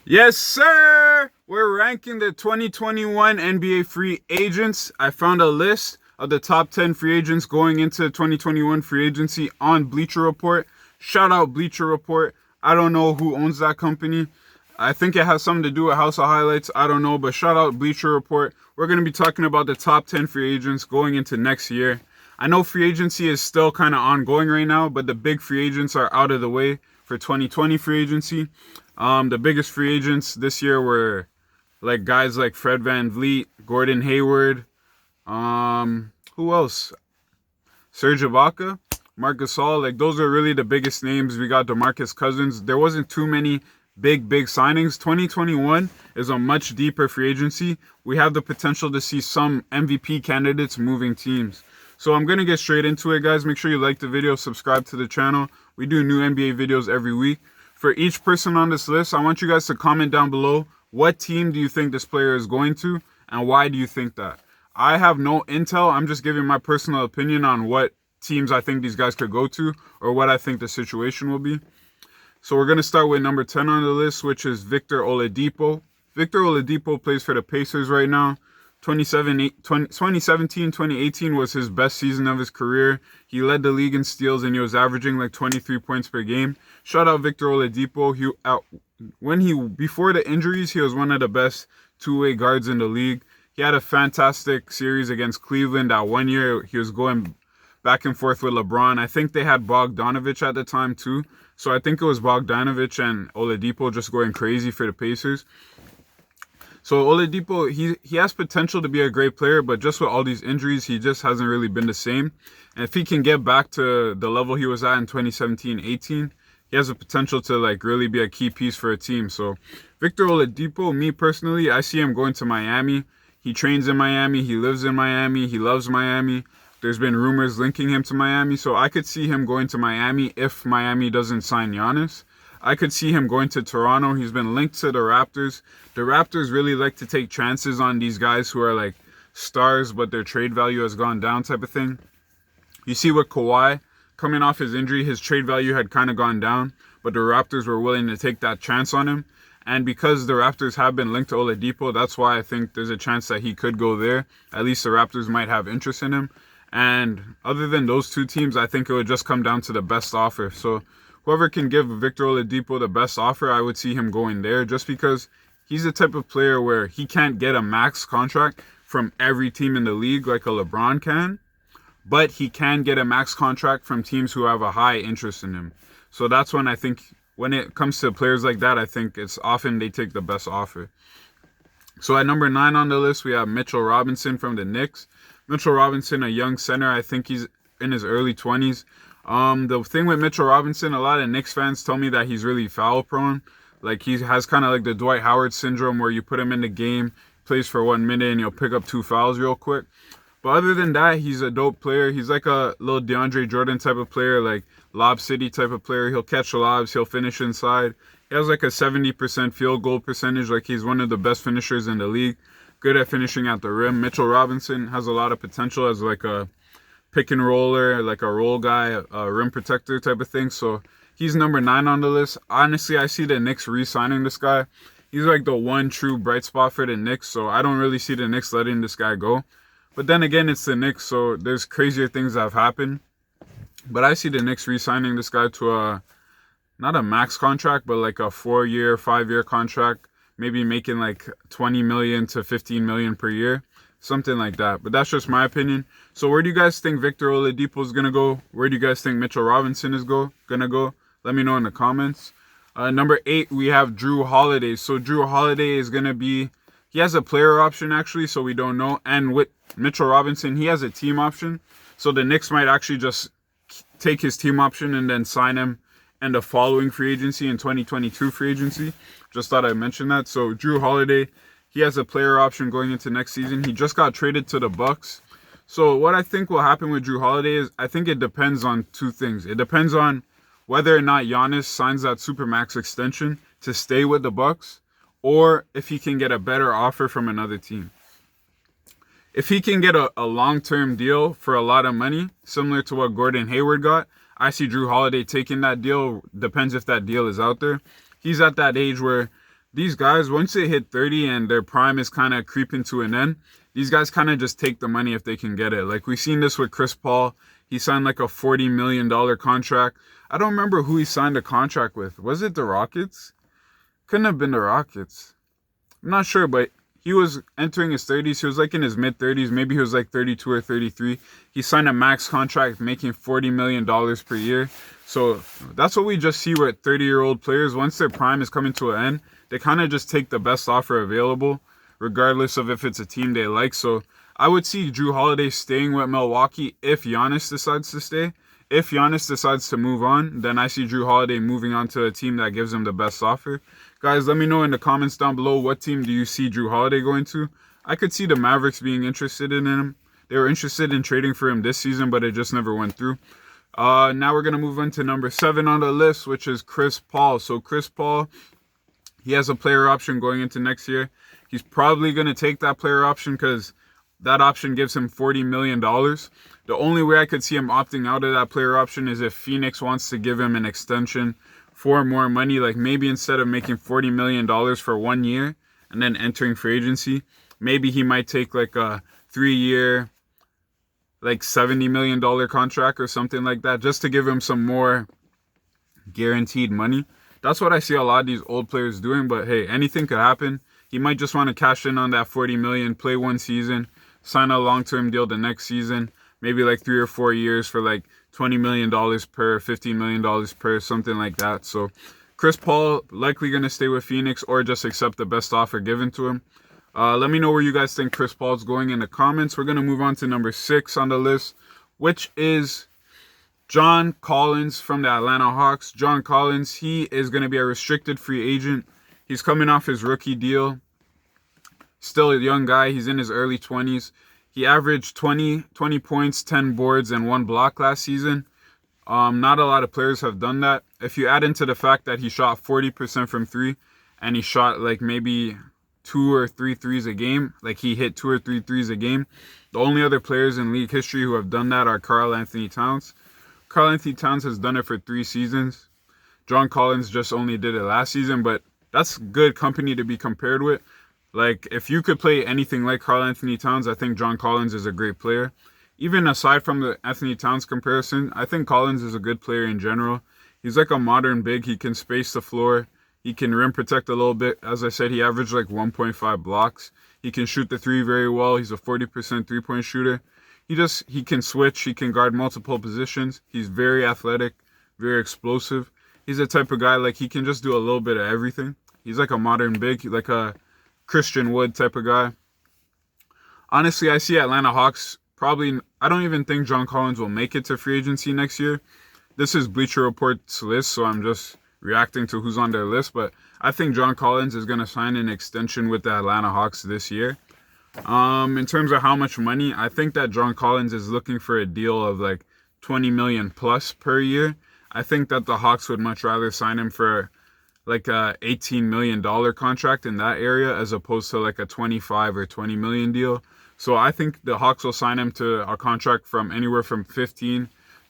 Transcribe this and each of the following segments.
Yes, sir! We're ranking the 2021 NBA free agents. I found a list of the top 10 free agents going into 2021 free agency on Bleacher Report. Shout out Bleacher Report. I don't know who owns that company. I think it has something to do with House of Highlights. I don't know, but shout out Bleacher Report. We're going to be talking about the top 10 free agents going into next year. I know free agency is still kind of ongoing right now, but the big free agents are out of the way for 2020 free agency. The biggest free agents this year were like guys like Fred VanVleet, Gordon Hayward, who else? Serge Ibaka, Marc Gasol. Like those are really the biggest names. We got DeMarcus Cousins. There wasn't too many big signings. 2021 is a much deeper free agency. We have the potential to see some MVP candidates moving teams. So I'm going to get straight into it, guys. Make sure you like the video, subscribe to the channel. We do new NBA videos every week. For each person on this list, I want you guys to comment down below, what team do you think this player is going to, and why do you think that? I have no intel. I'm just giving my personal opinion on what teams I think these guys could go to, or what I think the situation will be. So we're going to start with number 10 on the list, which is Victor Oladipo. Victor Oladipo plays for the Pacers right now. 2017, 2018 was his best season of his career. He led the league in steals and he was averaging like 23 points per game. Shout out Victor Oladipo. Before the injuries, he was one of the best two-way guards in the league. He had a fantastic series against Cleveland. That one year, he was going back and forth with LeBron. I think they had Bogdanovich at the time too. So I think it was Bogdanovich and Oladipo just going crazy for the Pacers. So Oladipo, he has potential to be a great player, but just with all these injuries, he just hasn't really been the same. And if he can get back to the level he was at in 2017-18, he has the potential to like really be a key piece for a team. So Victor Oladipo, me personally, I see him going to Miami. He trains in Miami. He lives in Miami. He loves Miami. There's been rumors linking him to Miami. So I could see him going to Miami if Miami doesn't sign Giannis. I could see him going to Toronto. He's been linked to the Raptors. The Raptors really like to take chances on these guys who are like stars, but their trade value has gone down type of thing. You see with Kawhi, coming off his injury, his trade value had kind of gone down, but the Raptors were willing to take that chance on him. And because the Raptors have been linked to Oladipo, that's why I think there's a chance that he could go there. At least the Raptors might have interest in him. And other than those two teams, I think it would just come down to the best offer. So whoever can give Victor Oladipo the best offer, I would see him going there, just because he's the type of player where he can't get a max contract from every team in the league like a LeBron can, but he can get a max contract from teams who have a high interest in him. So that's when I think when it comes to players like that, I think it's often they take the best offer. So at number 9 on the list, we have Mitchell Robinson from the Knicks. Mitchell Robinson, a young center. I think he's in his early 20s. The thing with Mitchell Robinson, a lot of Knicks fans tell me that he's really foul prone. Like he has kind of like the Dwight Howard syndrome where you put him in the game, plays for 1 minute, and he'll pick up 2 fouls real quick. But other than that, he's a dope player. He's like a little DeAndre Jordan type of player, like Lob City type of player. He'll catch lobs, he'll finish inside. He has like a 70% field goal percentage. Like he's one of the best finishers in the league. Good at finishing at the rim. Mitchell Robinson has a lot of potential as like a pick and roller, like a roll guy, a rim protector type of thing. So he's number 9 on the list. Honestly, I see the Knicks re-signing this guy. He's like the one true bright spot for the Knicks, so I don't really see the Knicks letting this guy go. But then again, it's the Knicks, so there's crazier things that have happened. But I see the Knicks re-signing this guy to not a max contract, but like a 4-year, 5-year contract, maybe making like 20 million to 15 million per year. Something like that. But that's just my opinion. So where do you guys think Victor Oladipo is going to go? Where do you guys think Mitchell Robinson is going to go? Let me know in the comments. Number 8, we have Drew Holiday. So Drew Holiday is going to be... He has a player option, actually, so we don't know. And with Mitchell Robinson, he has a team option. So the Knicks might actually just take his team option and then sign him in the following free agency, in 2022 free agency. Just thought I'd mention that. So Drew Holiday... He has a player option going into next season. He just got traded to the Bucks. So what I think will happen with Drew Holiday is I think it depends on 2 things. It depends on whether or not Giannis signs that Supermax extension to stay with the Bucks, or if he can get a better offer from another team. If he can get a long-term deal for a lot of money, similar to what Gordon Hayward got, I see Drew Holiday taking that deal. Depends if that deal is out there. He's at that age where these guys, once they hit 30 and their prime is kind of creeping to an end, these guys kind of just take the money if they can get it. Like, we've seen this with Chris Paul. He signed like a $40 million contract. I don't remember who he signed a contract with. Was it the Rockets? Couldn't have been the Rockets. I'm not sure, but he was entering his 30s. He was like in his mid 30s. Maybe he was like 32 or 33. He signed a max contract making $40 million per year. So that's what we just see with 30-year-old players. Once their prime is coming to an end, they kind of just take the best offer available, regardless of if it's a team they like. So I would see Jrue Holiday staying with Milwaukee if Giannis decides to stay. If Giannis decides to move on, then I see Jrue Holiday moving on to a team that gives him the best offer. Guys, let me know in the comments down below, what team do you see Jrue Holiday going to? I could see the Mavericks being interested in him. They were interested in trading for him this season, but it just never went through. Now we're going to move on to number 7 on the list, which is Chris Paul. So Chris Paul, he has a player option going into next year. He's probably going to take that player option because that option gives him $40 million. The only way I could see him opting out of that player option is if Phoenix wants to give him an extension for more money. Like, maybe instead of making $40 million for 1 year and then entering free agency, maybe he might take like a 3-year, like $70 million contract or something like that, just to give him some more guaranteed money. That's what I see a lot of these old players doing, but hey, anything could happen. He might just want to cash in on that $40 million, play 1 season, sign a long-term deal the next season, maybe like 3 or 4 years for like $20 million per, $15 million per, something like that. So Chris Paul likely going to stay with Phoenix or just accept the best offer given to him. Let me know where you guys think Chris Paul's going in the comments. We're going to move on to number 6 on the list, which is John Collins from the Atlanta Hawks. John Collins, he is going to be a restricted free agent. He's coming off his rookie deal. Still a young guy. He's in his early 20s. He averaged 20 points, 10 boards, and 1 block last season. Not a lot of players have done that. If you add into the fact that he shot 40% from 3 and he shot like maybe 2 or 3 threes a game, like he hit 2 or 3 threes a game, the only other players in league history who have done that are Karl-Anthony Towns. Karl-Anthony Towns has done it for 3 seasons. John Collins just only did it last season, but that's good company to be compared with. Like, if you could play anything like Karl-Anthony Towns, I think John Collins is a great player. Even aside from the Anthony Towns comparison, I think Collins is a good player in general. He's like a modern big. He can space the floor. He can rim protect a little bit. As I said, he averaged like 1.5 blocks. He can shoot the 3 very well. He's a 40% three-point shooter. He can switch. He can guard multiple positions. He's very athletic, very explosive. He's the type of guy, like, he can just do a little bit of everything. He's like a modern big, like a Christian Wood type of guy. Honestly, I see Atlanta Hawks probably, I don't even think John Collins will make it to free agency next year. This is Bleacher Report's list, so I'm just reacting to who's on their list, but I think John Collins is going to sign an extension with the Atlanta Hawks this year. In terms of how much money, I think that John Collins is looking for a deal of like 20 million plus per year. I think that the Hawks would much rather sign him for like a $18 million contract in that area as opposed to like a 25 or 20 million deal. So I think the Hawks will sign him to a contract from anywhere from 15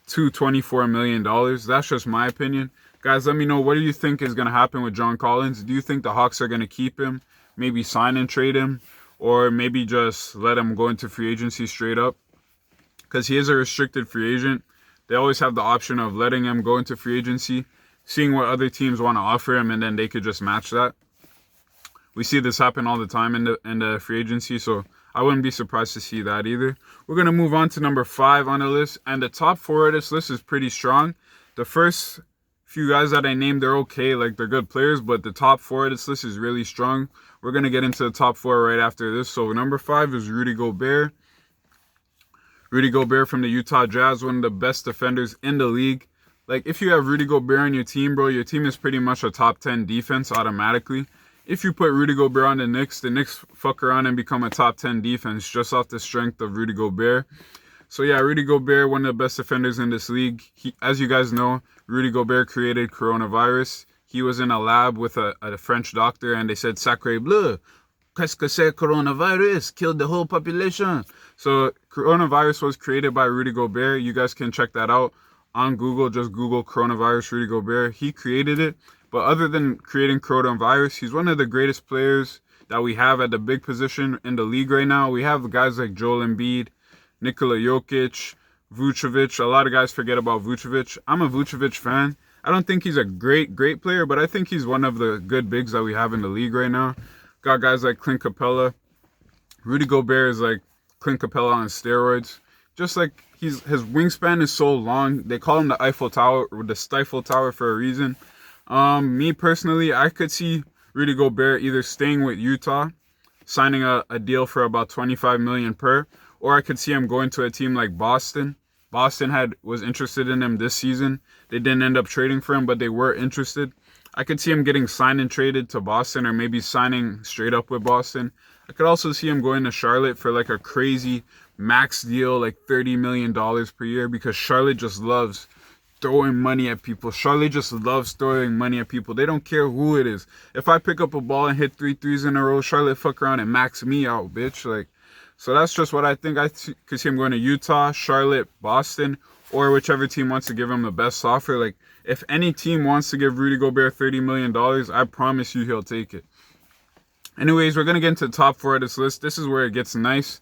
to $24 million. That's just my opinion. Guys, let me know, what do you think is going to happen with John Collins? Do you think the Hawks are going to keep him, maybe sign and trade him, or maybe just let him go into free agency straight up? Because he is a restricted free agent. They always have the option of letting him go into free agency, seeing what other teams want to offer him, and then they could just match that. We see this happen all the time in the free agency, so I wouldn't be surprised to see that either. We're going to move on to number 5 on the list, and the top 4 of this list is pretty strong. The first few guys that I named, they're okay, like they're good players, but the top 4 of this list is really strong. We're going to get into the top 4 right after this. So number 5 is Rudy Gobert. Rudy Gobert from the Utah Jazz, one of the best defenders in the league. Like, if you have Rudy Gobert on your team, bro, your team is pretty much a top 10 defense automatically. If you put Rudy Gobert on the Knicks fuck around and become a top 10 defense just off the strength of Rudy Gobert. So yeah, Rudy Gobert, one of the best defenders in this league. As you guys know, Rudy Gobert created coronavirus. He was in a lab with a French doctor, and they said, Sacre bleu, qu'est-ce que c'est coronavirus? Killed the whole population. So coronavirus was created by Rudy Gobert. You guys can check that out on Google. Just Google coronavirus Rudy Gobert. He created it. But other than creating coronavirus, he's one of the greatest players that we have at the big position in the league right now. We have guys like Joel Embiid, Nikola Jokic, Vucevic. A lot of guys forget about Vucevic. I'm a Vucevic fan. I don't think he's a great player, but I think he's one of the good bigs that we have in the league right now. Got guys like Clint Capella. Rudy Gobert is like Clint Capella on steroids. Just like his wingspan is so long. They call him the Eiffel Tower or the Stifle Tower for a reason. Me personally, I could see Rudy Gobert either staying with Utah, signing a deal for about $25 million per, or I could see him going to a team like Boston. Boston was interested in him this season. They didn't end up trading for him, but they were interested. I could see him getting signed and traded to Boston, or maybe signing straight up with Boston. I could also see him going to Charlotte for like a crazy max deal, like $30 million per year, because Charlotte just loves throwing money at people. Charlotte just loves throwing money at people. They don't care who it is. If I pick up a ball and hit 3 threes in a row, Charlotte fuck around and max me out, bitch. Like, so that's just what I think. I could see him going to Utah, Charlotte, Boston, or whichever team wants to give him the best offer. Like, if any team wants to give Rudy Gobert $30 million, I promise you he'll take it. Anyways, we're going to get into the top 4 of this list. This is where it gets nice.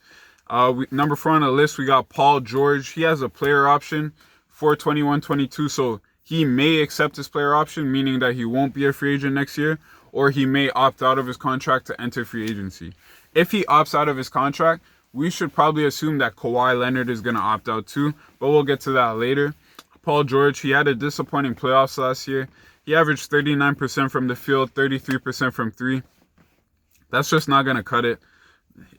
Number 4 on the list, we got Paul George. He has a player option for 21-22, so he may accept his player option, meaning that he won't be a free agent next year, or he may opt out of his contract to enter free agency. If he opts out of his contract, we should probably assume that Kawhi Leonard is going to opt out too, but we'll get to that later. Paul George, he had a disappointing playoffs last year. He averaged 39% from the field, 33% from 3. That's just not going to cut it.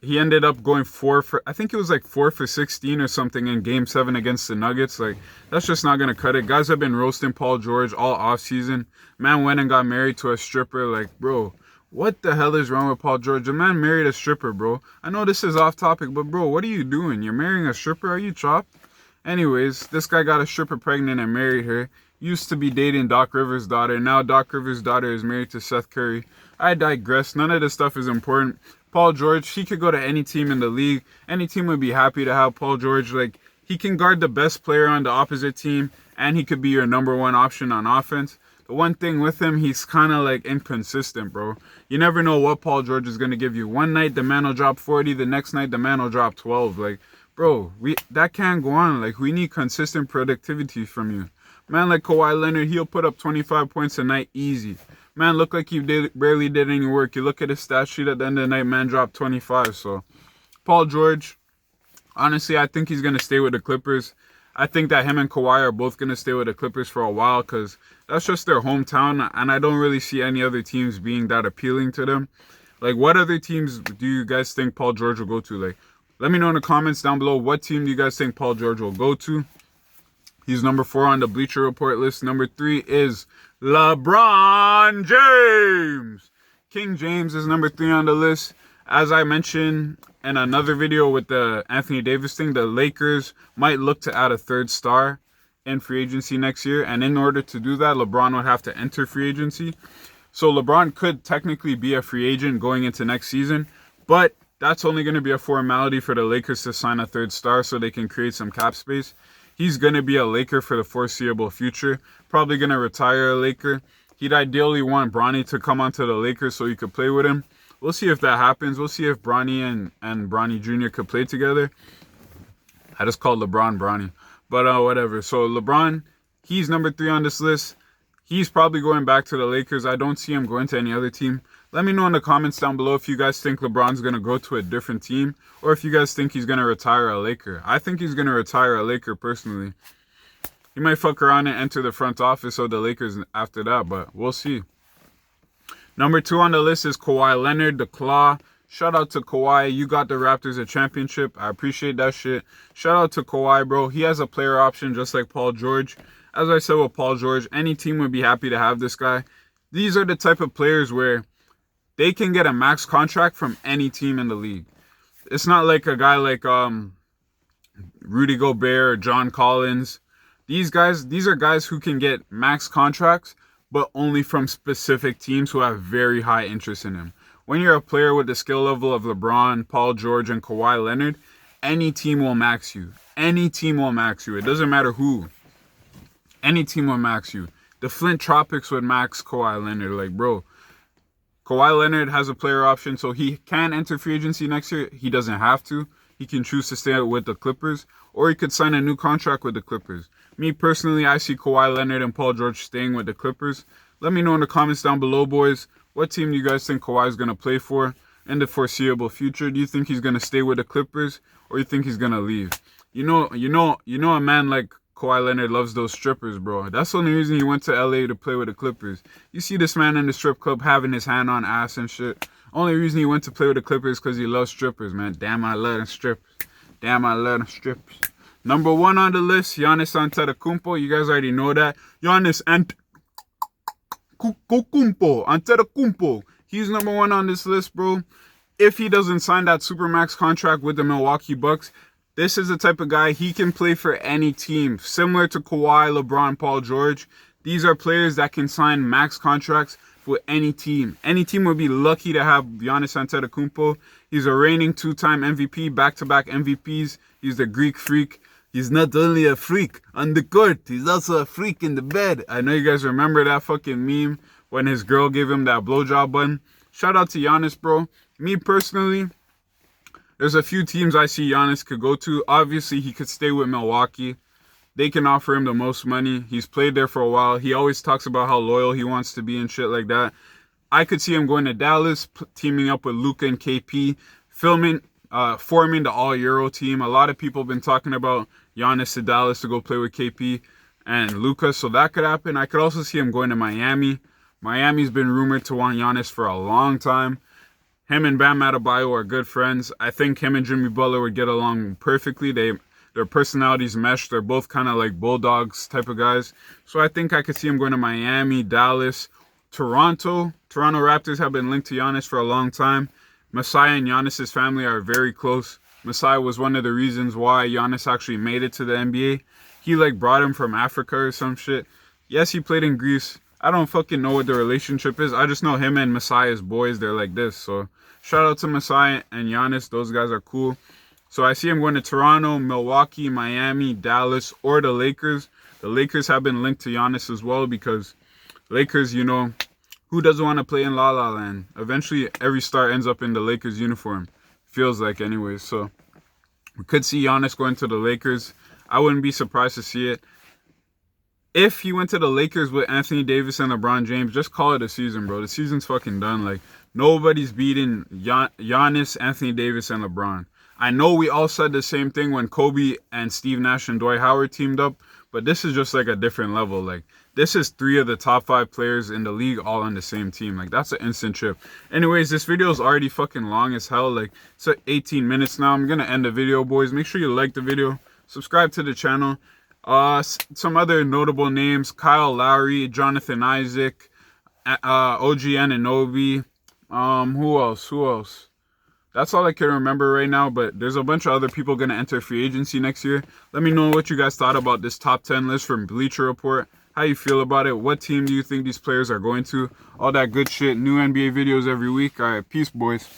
He ended up going 4 for 16 or something in Game 7 against the Nuggets. Like, that's just not going to cut it. Guys have been roasting Paul George all offseason. Man went and got married to a stripper. Like, bro, what the hell is wrong with Paul George? The man married a stripper, bro. I know this is off topic, but bro, what are you doing? You're marrying a stripper? Are you chopped? Anyways, this guy got a stripper pregnant and married her. Used to be dating Doc Rivers' daughter. Now Doc Rivers' daughter is married to Seth Curry. I digress. None of this stuff is important. Paul George, he could go to any team in the league. Any team would be happy to have Paul George. Like, he can guard the best player on the opposite team, and he could be your number 1 option on offense. The one thing with him, he's kind of like inconsistent, bro. You never know what Paul George is going to give you. One night, the man will drop 40. The next night, the man will drop 12. Like, bro, that can't go on. Like, we need consistent productivity from you. Man like Kawhi Leonard, he'll put up 25 points a night easy. Man looked like he barely did any work. You look at his stat sheet at the end of the night, man dropped 25. So, Paul George, honestly, I think he's going to stay with the Clippers. I think that him and Kawhi are both going to stay with the Clippers for a while because that's just their hometown, and I don't really see any other teams being that appealing to them. Like, what other teams do you guys think Paul George will go to? Like, let me know in the comments down below, what team do you guys think Paul George will go to? He's number 4 on the Bleacher Report list. Number 3 is LeBron James. King James is number 3 on the list. As I mentioned in another video with the Anthony Davis thing, the Lakers might look to add a 3rd star in free agency next year. And in order to do that, LeBron would have to enter free agency. So LeBron could technically be a free agent going into next season. But that's only going to be a formality for the Lakers to sign a 3rd star so they can create some cap space. He's going to be a Laker for the foreseeable future. Probably going to retire a Laker. He'd ideally want Bronny to come onto the Lakers so he could play with him. We'll see if that happens. We'll see if Bronny and Bronny Jr. could play together. I just called LeBron Bronny. But whatever. So LeBron, he's number 3 on this list. He's probably going back to the Lakers. I don't see him going to any other team. Let me know in the comments down below if you guys think LeBron's going to go to a different team or if you guys think he's going to retire a Laker. I think he's going to retire a Laker personally. He might fuck around and enter the front office of the Lakers after that, but we'll see. Number 2 on the list is Kawhi Leonard, the Claw. Shout out to Kawhi. You got the Raptors a championship. I appreciate that shit. Shout out to Kawhi, bro. He has a player option just like Paul George. As I said with Paul George, any team would be happy to have this guy. These are the type of players where they can get a max contract from any team in the league. It's not like a guy like Rudy Gobert or John Collins. These are guys who can get max contracts, but only from specific teams who have very high interest in him. When you're a player with the skill level of LeBron, Paul George, and Kawhi Leonard, any team will max you. Any team will max you. It doesn't matter who. Any team will max you. The Flint Tropics would max Kawhi Leonard. Like, bro, Kawhi Leonard has a player option, so he can enter free agency next year. He doesn't have to. He can choose to stay with the Clippers, or he could sign a new contract with the Clippers. Me personally, I see Kawhi Leonard and Paul George staying with the Clippers. Let me know in the comments down below, boys. What team do you guys think Kawhi is going to play for in the foreseeable future? Do you think he's going to stay with the Clippers, or you think he's going to leave? You know, a man like Kawhi Leonard loves those strippers, bro. That's the only reason he went to LA to play with the Clippers. You see this man in the strip club having his hand on ass and shit. Only reason he went to play with the Clippers because he loves strippers, man. Damn, I love them strippers. Damn, I love them strippers. Number 1 on the list, Giannis Antetokounmpo. You guys already know that. Giannis Antetokounmpo. He's number 1 on this list, bro. If he doesn't sign that Supermax contract with the Milwaukee Bucks, this is the type of guy, he can play for any team. Similar to Kawhi, LeBron, Paul George. These are players that can sign max contracts for any team. Any team would be lucky to have Giannis Antetokounmpo. He's a reigning 2-time MVP, back-to-back MVPs. He's the Greek freak. He's not only a freak on the court, he's also a freak in the bed. I know you guys remember that fucking meme when his girl gave him that blowjob button. Shout out to Giannis, bro. Me personally, there's a few teams I see Giannis could go to. Obviously, he could stay with Milwaukee. They can offer him the most money. He's played there for a while. He always talks about how loyal he wants to be and shit like that. I could see him going to Dallas, teaming up with Luka and KP, forming the All-Euro team. A lot of people have been talking about Giannis to Dallas to go play with KP and Luka, so that could happen. I could also see him going to Miami. Miami's been rumored to want Giannis for a long time. Him and Bam Adebayo are good friends. I think him and Jimmy Butler would get along perfectly. Their personalities mesh. They're both kind of like Bulldogs type of guys. So I think I could see him going to Miami, Dallas, Toronto. Toronto Raptors have been linked to Giannis for a long time. Masai and Giannis' family are very close. Masai was one of the reasons why Giannis actually made it to the NBA. He brought him from Africa or some shit. Yes, he played in Greece. I don't fucking know what the relationship is. I just know him and Masai as boys. They're like this. So shout out to Masai and Giannis. Those guys are cool. So I see him going to Toronto, Milwaukee, Miami, Dallas, or the Lakers. The Lakers have been linked to Giannis as well because Lakers, you know, who doesn't want to play in La La Land? Eventually, every star ends up in the Lakers uniform. Feels like anyways. So we could see Giannis going to the Lakers. I wouldn't be surprised to see it. If he went to the Lakers with Anthony Davis and LeBron James, just call it a season, bro. The season's fucking done. Nobody's beating Giannis, Anthony Davis, and LeBron. I know we all said the same thing when Kobe and Steve Nash and Dwight Howard teamed up, but this is just a different level. This is 3 of the top 5 players in the league all on the same team. That's an instant trip. Anyways, this video is already fucking long as hell. It's 18 minutes now. I'm gonna end the video, boys. Make sure you like the video, subscribe to the channel. Some other notable names: Kyle Lowry, Jonathan Isaac, OG Anunoby. Who else? That's all I can remember right now, but there's a bunch of other people going to enter free agency next year. Let me know what you guys thought about this top 10 list from Bleacher Report. How you feel about it? What team do you think these players are going to? All that good shit. New NBA videos every week. All right, peace, boys.